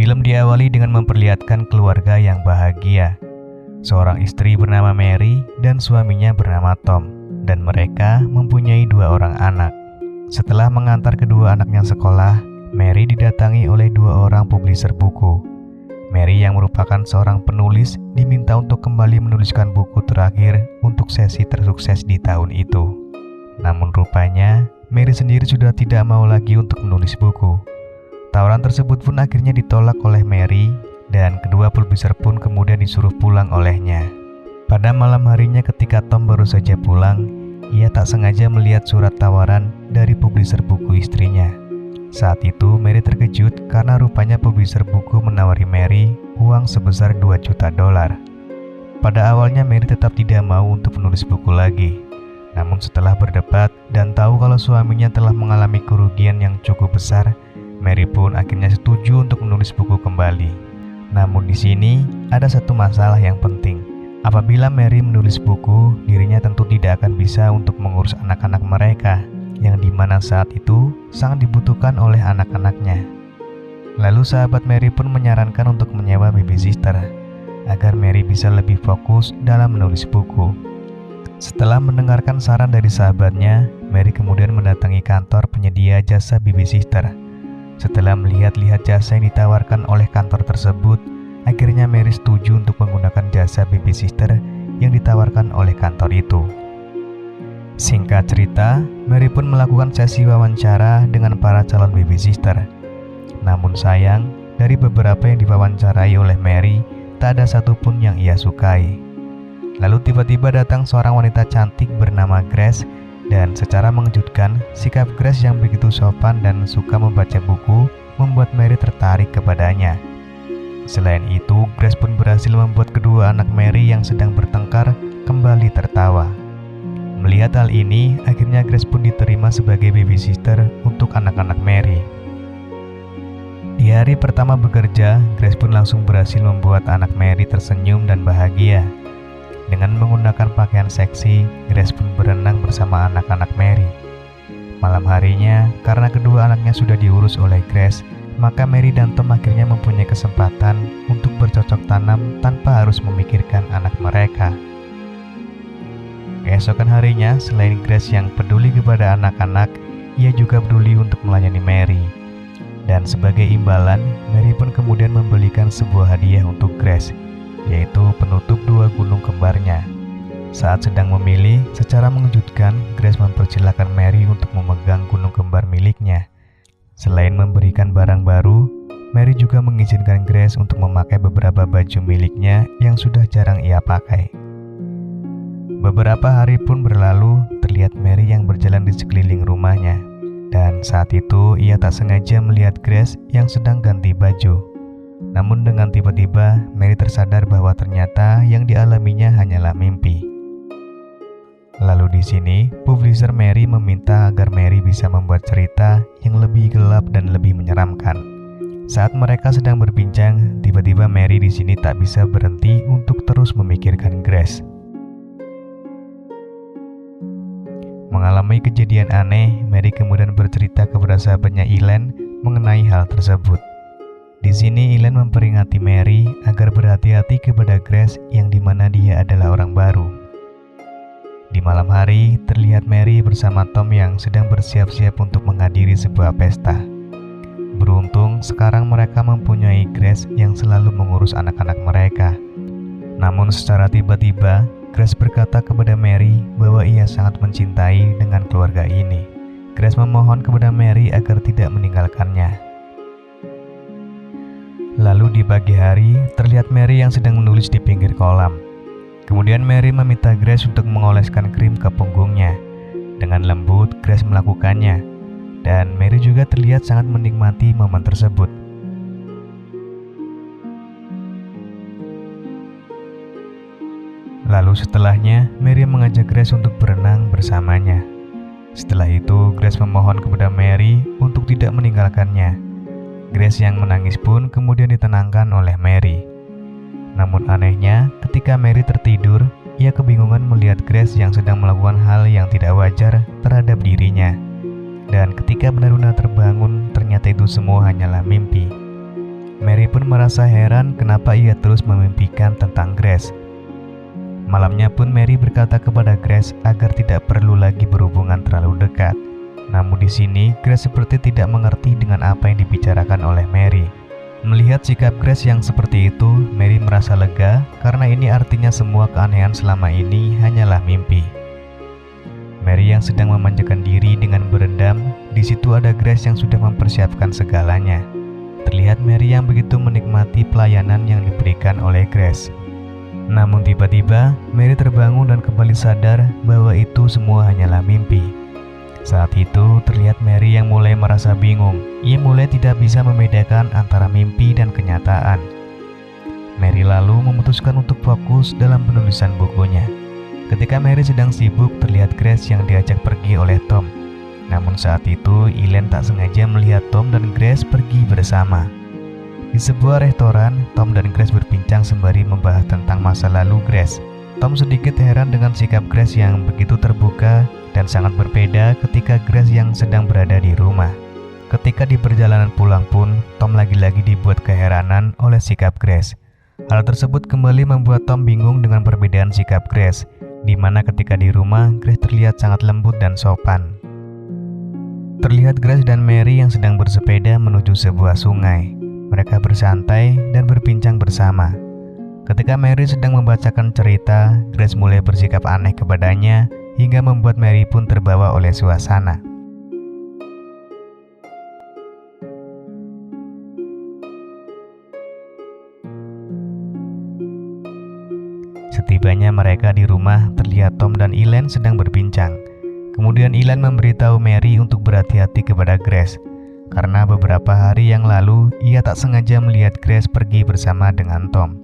Film diawali dengan memperlihatkan keluarga yang bahagia. Seorang istri bernama Mary dan suaminya bernama Tom, dan mereka mempunyai 2 orang anak. Setelah mengantar kedua anaknya sekolah, Mary didatangi oleh 2 orang publisher buku. Mary yang merupakan seorang penulis diminta untuk kembali menuliskan buku terakhir untuk sesi tersukses di tahun itu. Namun rupanya Mary sendiri sudah tidak mau lagi untuk menulis buku. Tawaran tersebut pun akhirnya ditolak oleh Mary dan kedua publisher pun kemudian disuruh pulang olehnya. Pada malam harinya ketika Tom baru saja pulang, ia tak sengaja melihat surat tawaran dari publisher buku istrinya. Saat itu Mary terkejut karena rupanya publisher buku menawari Mary uang sebesar $2 juta. Pada awalnya Mary tetap tidak mau untuk menulis buku lagi. Namun setelah berdebat dan tahu kalau suaminya telah mengalami kerugian yang cukup besar, Mary pun akhirnya setuju untuk menulis buku kembali. Namun di sini ada satu masalah yang penting. Apabila Mary menulis buku, dirinya tentu tidak akan bisa untuk mengurus anak-anak mereka, yang dimana saat itu sangat dibutuhkan oleh anak-anaknya. Lalu sahabat Mary pun menyarankan untuk menyewa babysitter, agar Mary bisa lebih fokus dalam menulis buku. Setelah mendengarkan saran dari sahabatnya, Mary kemudian mendatangi kantor penyedia jasa babysitter. Setelah melihat-lihat jasa yang ditawarkan oleh kantor tersebut, akhirnya Mary setuju untuk menggunakan jasa babysitter yang ditawarkan oleh kantor itu. Singkat cerita, Mary pun melakukan sesi wawancara dengan para calon babysitter. Namun sayang, dari beberapa yang diwawancarai oleh Mary, tak ada satupun yang ia sukai. Lalu tiba-tiba datang seorang wanita cantik bernama Grace, dan secara mengejutkan, sikap Grace yang begitu sopan dan suka membaca buku membuat Mary tertarik kepadanya. Selain itu, Grace pun berhasil membuat kedua anak Mary yang sedang bertengkar kembali tertawa. Melihat hal ini, akhirnya Grace pun diterima sebagai babysitter untuk anak-anak Mary. Di hari pertama bekerja, Grace pun langsung berhasil membuat anak Mary tersenyum dan bahagia. Dengan menggunakan pakaian seksi, Grace pun berenang bersama anak-anak Mary. Malam harinya, karena kedua anaknya sudah diurus oleh Grace, maka Mary dan Tom akhirnya mempunyai kesempatan untuk bercocok tanam tanpa harus memikirkan anak mereka. Keesokan harinya, selain Grace yang peduli kepada anak-anak, ia juga peduli untuk melayani Mary. Dan sebagai imbalan, Mary pun kemudian membelikan sebuah hadiah untuk Grace, yaitu penutup 2 gunung kembarnya. Saat sedang memilih, secara mengejutkan, Grace mempersilahkan Mary untuk memegang gunung kembar miliknya. Selain memberikan barang baru, Mary juga mengizinkan Grace untuk memakai beberapa baju miliknya yang sudah jarang ia pakai. Beberapa hari pun berlalu, terlihat Mary yang berjalan di sekeliling rumahnya. Dan saat itu ia tak sengaja melihat Grace yang sedang ganti baju. Namun dengan tiba-tiba, Mary tersadar bahwa ternyata yang dialaminya hanyalah mimpi. Lalu di sini, publisher Mary meminta agar Mary bisa membuat cerita yang lebih gelap dan lebih menyeramkan. Saat mereka sedang berbincang, tiba-tiba Mary di sini tak bisa berhenti untuk terus memikirkan Grace. Mengalami kejadian aneh, Mary kemudian bercerita kepada sahabatnya Elaine mengenai hal tersebut. Di sini Elaine memperingati Mary agar berhati-hati kepada Grace yang dimana dia adalah orang baru. Di malam hari, terlihat Mary bersama Tom yang sedang bersiap-siap untuk menghadiri sebuah pesta. Beruntung, sekarang mereka mempunyai Grace yang selalu mengurus anak-anak mereka. Namun secara tiba-tiba, Grace berkata kepada Mary bahwa ia sangat mencintai dengan keluarga ini. Grace memohon kepada Mary agar tidak meninggalkannya. Lalu di pagi hari, terlihat Mary yang sedang menulis di pinggir kolam. Kemudian Mary meminta Grace untuk mengoleskan krim ke punggungnya. Dengan lembut, Grace melakukannya. Dan Mary juga terlihat sangat menikmati momen tersebut. Lalu setelahnya, Mary mengajak Grace untuk berenang bersamanya. Setelah itu, Grace memohon kepada Mary untuk tidak meninggalkannya. Grace yang menangis pun kemudian ditenangkan oleh Mary. Namun anehnya, ketika Mary tertidur, ia kebingungan melihat Grace yang sedang melakukan hal yang tidak wajar terhadap dirinya. Dan ketika benar-benar terbangun, ternyata itu semua hanyalah mimpi. Mary pun merasa heran kenapa ia terus memimpikan tentang Grace. Malamnya pun Mary berkata kepada Grace agar tidak perlu lagi berhubungan terlalu dekat. Namun di sini Grace seperti tidak mengerti dengan apa yang dibicarakan oleh Mary. Melihat sikap Grace yang seperti itu, Mary merasa lega karena ini artinya semua keanehan selama ini hanyalah mimpi. Mary yang sedang memanjakan diri dengan berendam, di situ ada Grace yang sudah mempersiapkan segalanya. Terlihat Mary yang begitu menikmati pelayanan yang diberikan oleh Grace. Namun tiba-tiba Mary terbangun dan kembali sadar bahwa itu semua hanyalah mimpi. Saat itu terlihat Mary yang mulai merasa bingung. Ia mulai tidak bisa membedakan antara mimpi dan kenyataan. Mary lalu memutuskan untuk fokus dalam penulisan bukunya. Ketika Mary sedang sibuk, terlihat Grace yang diajak pergi oleh Tom. Namun saat itu, Elaine tak sengaja melihat Tom dan Grace pergi bersama. Di sebuah restoran, Tom dan Grace berbincang sembari membahas tentang masa lalu Grace. Tom sedikit heran dengan sikap Grace yang begitu terbuka dan sangat berbeda ketika Grace yang sedang berada di rumah. Ketika di perjalanan pulang pun, Tom lagi-lagi dibuat keheranan oleh sikap Grace. Hal tersebut kembali membuat Tom bingung dengan perbedaan sikap Grace, di mana ketika di rumah, Grace terlihat sangat lembut dan sopan. Terlihat Grace dan Mary yang sedang bersepeda menuju sebuah sungai. Mereka bersantai dan berbincang bersama. Ketika Mary sedang membacakan cerita, Grace mulai bersikap aneh kepadanya hingga membuat Mary pun terbawa oleh suasana. Setibanya mereka di rumah, terlihat Tom dan Elaine sedang berbincang. Kemudian Elaine memberitahu Mary untuk berhati-hati kepada Grace, karena beberapa hari yang lalu ia tak sengaja melihat Grace pergi bersama dengan Tom.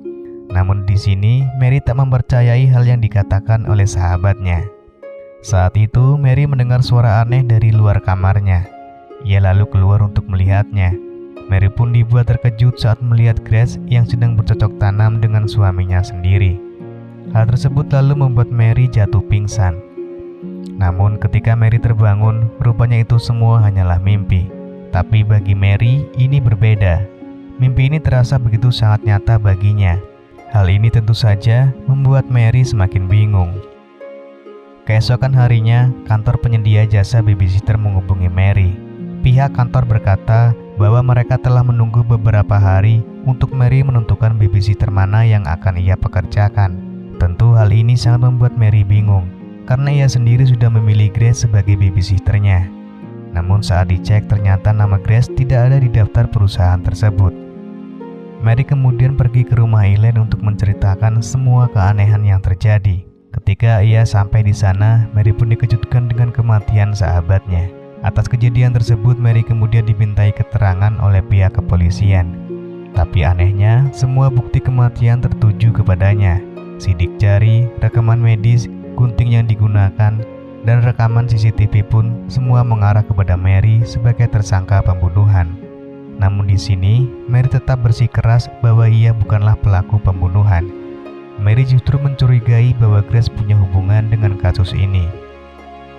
Namun di sini Mary tak mempercayai hal yang dikatakan oleh sahabatnya. Saat itu Mary mendengar suara aneh dari luar kamarnya. Ia lalu keluar untuk melihatnya. Mary pun dibuat terkejut saat melihat Grace yang sedang bercocok tanam dengan suaminya sendiri. Hal tersebut lalu membuat Mary jatuh pingsan. Namun ketika Mary terbangun, rupanya itu semua hanyalah mimpi. Tapi bagi Mary, ini berbeda. Mimpi ini terasa begitu sangat nyata baginya. Hal ini tentu saja membuat Mary semakin bingung. Keesokan harinya, kantor penyedia jasa babysitter menghubungi Mary. Pihak kantor berkata bahwa mereka telah menunggu beberapa hari untuk Mary menentukan babysitter mana yang akan ia pekerjakan. Tentu hal ini sangat membuat Mary bingung, karena ia sendiri sudah memilih Grace sebagai babysitternya. Namun saat dicek ternyata nama Grace tidak ada di daftar perusahaan tersebut. Mary kemudian pergi ke rumah Elaine untuk menceritakan semua keanehan yang terjadi. Ketika ia sampai di sana, Mary pun dikejutkan dengan kematian sahabatnya. Atas kejadian tersebut, Mary kemudian dimintai keterangan oleh pihak kepolisian. Tapi anehnya, semua bukti kematian tertuju kepadanya. Sidik jari, rekaman medis, gunting yang digunakan, dan rekaman CCTV pun semua mengarah kepada Mary sebagai tersangka pembunuhan. Namun di sini, Mary tetap bersikeras bahwa ia bukanlah pelaku pembunuhan. Mary justru mencurigai bahwa Grace punya hubungan dengan kasus ini.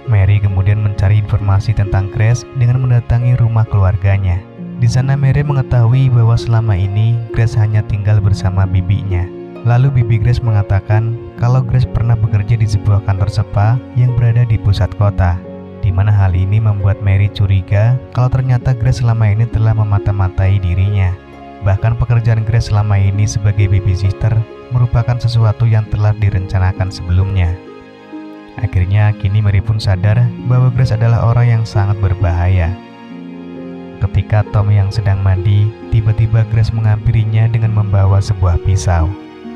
Mary kemudian mencari informasi tentang Grace dengan mendatangi rumah keluarganya. Di sana Mary mengetahui bahwa selama ini Grace hanya tinggal bersama bibinya. Lalu bibi Grace mengatakan kalau Grace pernah bekerja di sebuah kantor spa yang berada di pusat kota, di mana hal ini membuat Mary curiga kalau ternyata Grace selama ini telah memata-matai dirinya. Bahkan pekerjaan Grace selama ini sebagai babysitter merupakan sesuatu yang telah direncanakan sebelumnya. Akhirnya kini Mary pun sadar bahwa Grace adalah orang yang sangat berbahaya. Ketika Tom yang sedang mandi, tiba-tiba Grace menghampirinya dengan membawa sebuah pisau.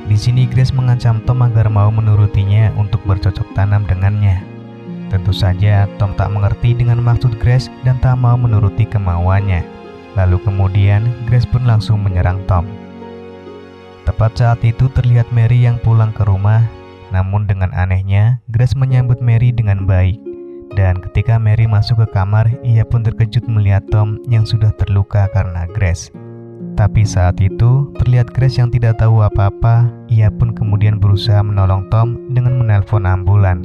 Di sini Grace mengancam Tom agar mau menurutinya untuk bercocok tanam dengannya. Tentu saja Tom tak mengerti dengan maksud Grace dan tak mau menuruti kemauannya. Lalu kemudian Grace pun langsung menyerang Tom. Tepat saat itu terlihat Mary yang pulang ke rumah. Namun dengan anehnya, Grace menyambut Mary dengan baik. Dan ketika Mary masuk ke kamar, ia pun terkejut melihat Tom yang sudah terluka karena Grace. Tapi saat itu, terlihat Grace yang tidak tahu apa-apa. Ia pun kemudian berusaha menolong Tom dengan menelpon ambulan.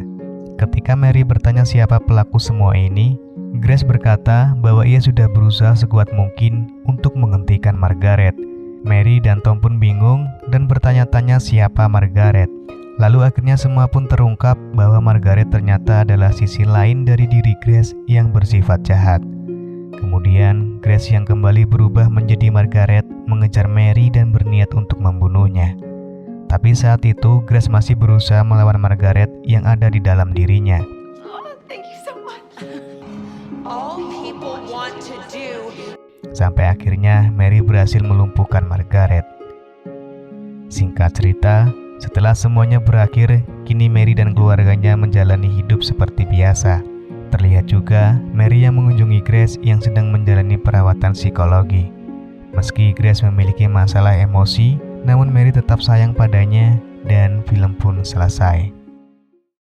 Ketika Mary bertanya siapa pelaku semua ini, Grace berkata bahwa ia sudah berusaha sekuat mungkin untuk menghentikan Margaret. Mary dan Tom pun bingung dan bertanya-tanya siapa Margaret. Lalu akhirnya semua pun terungkap bahwa Margaret ternyata adalah sisi lain dari diri Grace yang bersifat jahat. Kemudian Grace yang kembali berubah menjadi Margaret mengejar Mary dan berniat untuk membunuhnya. Tapi saat itu Grace masih berusaha melawan Margaret yang ada di dalam dirinya. Sampai akhirnya Mary berhasil melumpuhkan Margaret. Singkat cerita, setelah semuanya berakhir, kini Mary dan keluarganya menjalani hidup seperti biasa. Terlihat juga Mary yang mengunjungi Grace yang sedang menjalani perawatan psikologi. Meski Grace memiliki masalah emosi, namun Mary tetap sayang padanya dan film pun selesai.